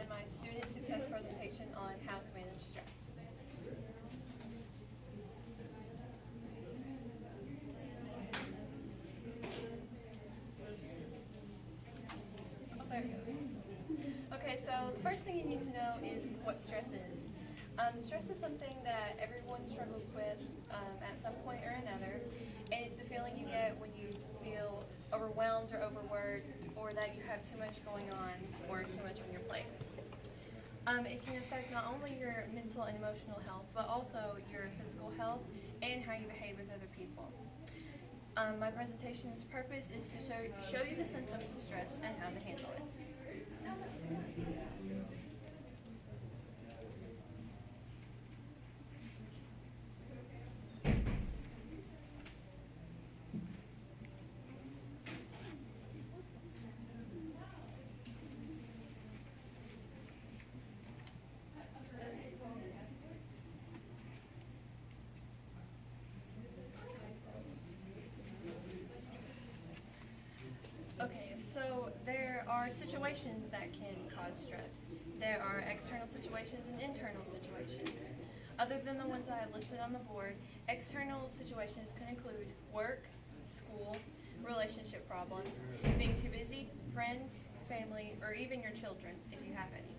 present my student success presentation on how to manage stress. Oh, there it goes. Okay, so the first thing you need to know is what stress is. Stress is something that everyone struggles with at some point or another, and it's the feeling you get when you feel overwhelmed or overworked, or that you have too much going on or too much on your plate. It can affect not only your mental and emotional health, but also your physical health and how you behave with other people. My presentation's purpose is to show you the symptoms of stress and how to handle it. Okay, so there are situations that can cause stress. There are external situations and internal situations. Other than the ones that I've listed on the board, external situations can include work, school, relationship problems, being too busy, friends, family, or even your children, if you have any.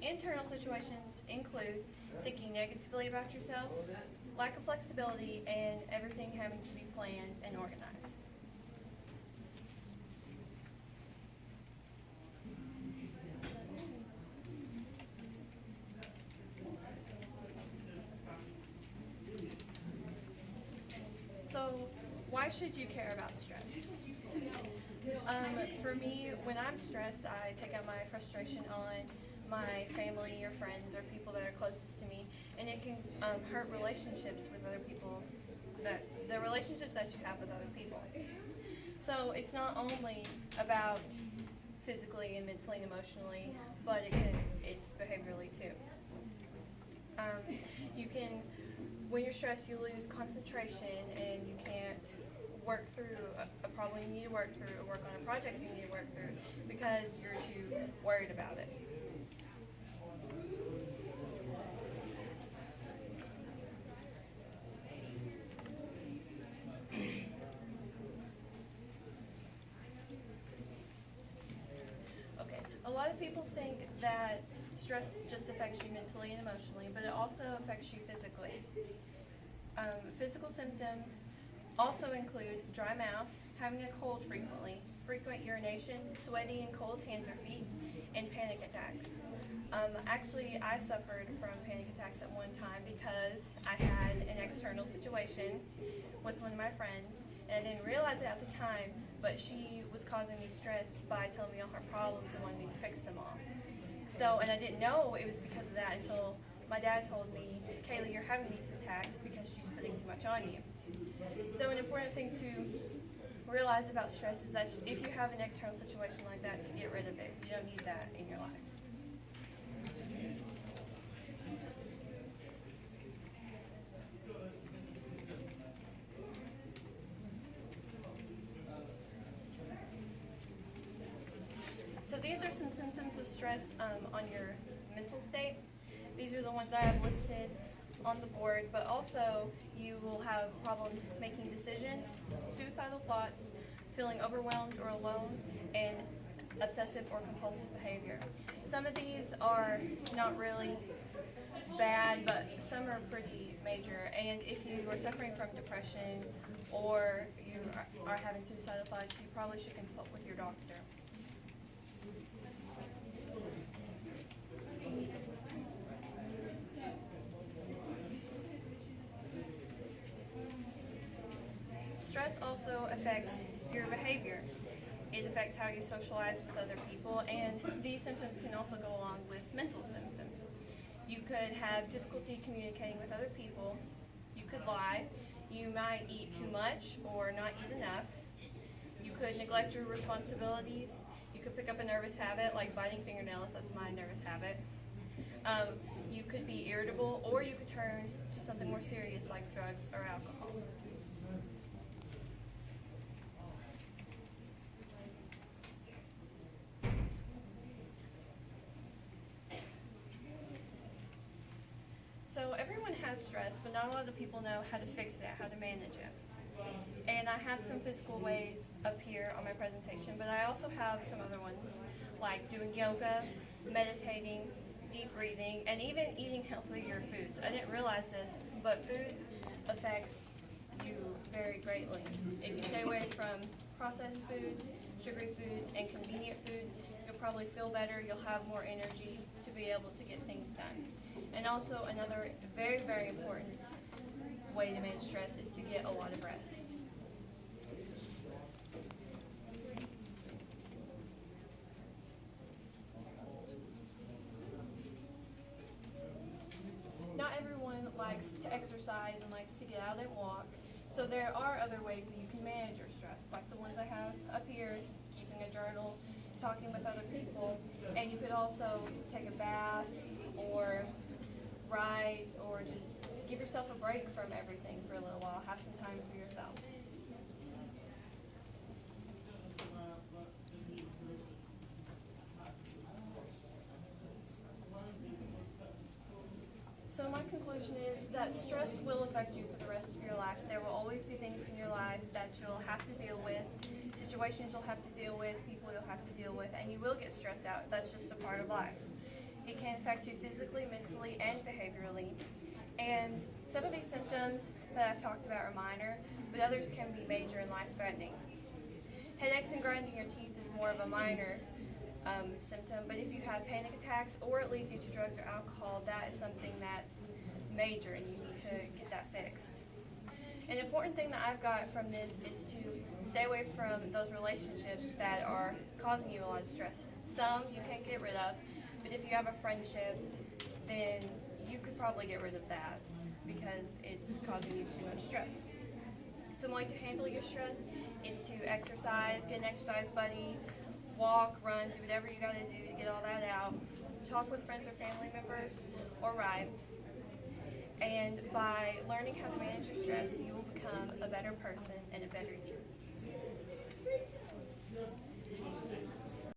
Internal situations include thinking negatively about yourself, lack of flexibility, and everything having to be planned and organized. So, why should you care about stress? For me, when I'm stressed, I take out my frustration on my family or friends or people that are closest to me, and it can hurt relationships with other people, the relationships that you have with other people. So it's not only about physically and mentally and emotionally, but it's behaviorally too. You can, when you're stressed, you lose concentration and you can't work through a problem you need to work through, or work on a project you need to work through because you're too worried about it. Okay, a lot of people think that stress just affects you mentally and emotionally, but it also affects you physically. Physical symptoms also include dry mouth, having a cold frequently, frequent urination, sweaty and cold hands or feet, and panic attacks. Actually, I suffered from panic attacks at one time because I had an external situation with one of my friends, and I didn't realize it at the time, but she was causing me stress by telling me all her problems and wanting me to fix them all. So, and I didn't know it was because of that until my dad told me, Kaylee, you're having these attacks because she's putting too much on you. So an important thing to realize about stress is that if you have an external situation like that, to get rid of it. You don't need that in your life. So these are some symptoms of stress on your mental state. These are the ones I have listed on the board, but also you will have problems making decisions, suicidal thoughts, feeling overwhelmed or alone, and obsessive or compulsive behavior. Some of these are not really bad, but some are pretty major. And if you are suffering from depression or you are having suicidal thoughts, you probably should consult with your doctor. Stress also affects your behavior. It affects how you socialize with other people, and these symptoms can also go along with mental symptoms. You could have difficulty communicating with other people. You could lie. You might eat too much or not eat enough. You could neglect your responsibilities. You could pick up a nervous habit like biting fingernails. That's my nervous habit. You could be irritable, or you could turn to something more serious like drugs or alcohol. So everyone has stress, but not a lot of people know how to fix it, how to manage it. And I have some physical ways up here on my presentation, but I also have some other ones, like doing yoga, meditating, deep breathing, and even eating healthier foods. I didn't realize this, but food affects you very greatly. If you stay away from processed foods, sugary foods, and convenient foods, you'll probably feel better, you'll have more energy to be able to get things done. And also another very, very important way to manage stress is to get a lot of rest. Not everyone likes to exercise and likes to get out and walk, so there are other ways that you can manage your stress, like the ones I have up here, is keeping a journal, talking with other people, and you could also take a bath or write or just give yourself a break from everything for a little while. Have some time for yourself. So my conclusion is that stress will affect you for the rest of your life. There will always be things in your life that you'll have to deal with, situations you'll have to deal with, people you'll have to deal with, and you will get stressed out. That's just a part of life. It can affect you physically, mentally, and behaviorally. And some of these symptoms that I've talked about are minor, but others can be major and life-threatening. Headaches and grinding your teeth is more of a minor symptom, but if you have panic attacks or it leads you to drugs or alcohol, that is something that's major and you need to get that fixed. An important thing that I've got from this is to stay away from those relationships that are causing you a lot of stress. Some you can't get rid of, but if you have a friendship, then you could probably get rid of that because it's causing you too much stress. Some way to handle your stress is to exercise, get an exercise buddy, walk, run, do whatever you gotta do to get all that out. Talk with friends or family members, or write. And by learning how to manage your stress, you will become a better person and a better you.